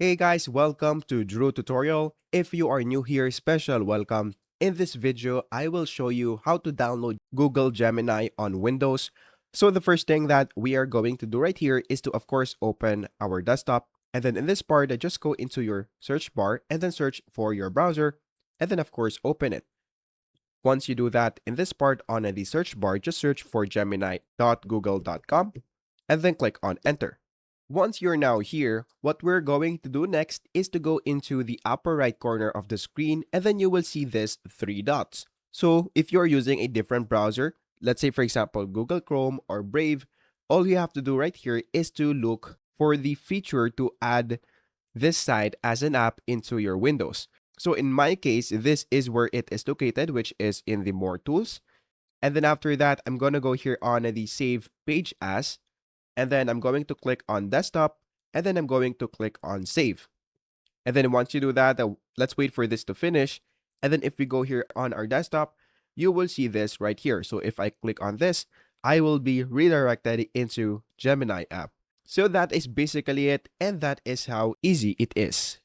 Hey guys, welcome to Drew Tutorial. If you are new here, special welcome. In this video, I will show you how to download Google Gemini on Windows. So the first thing that we are going to do right here is to of course open our desktop. And then in this part, just go into your search bar and then search for your browser. And then of course open it. Once you do that, in this part on the search bar, just search for gemini.google.com and then click on enter. Once you're now here, what we're going to do next is to go into the upper right corner of the screen and then you will see this three dots. So if you're using a different browser, let's say for example Google Chrome or Brave, all you have to do right here is to look for the feature to add this site as an app into your Windows. So in my case, this is where it is located, which is in the More Tools. And then after that, I'm going to go here on the Save Page As, and then I'm going to click on Desktop, and then I'm going to click on Save. And then once you do that, let's wait for this to finish. And then if we go here on our desktop, you will see this right here. So if I click on this, I will be redirected into Gemini app. So that is basically it, and that is how easy it is.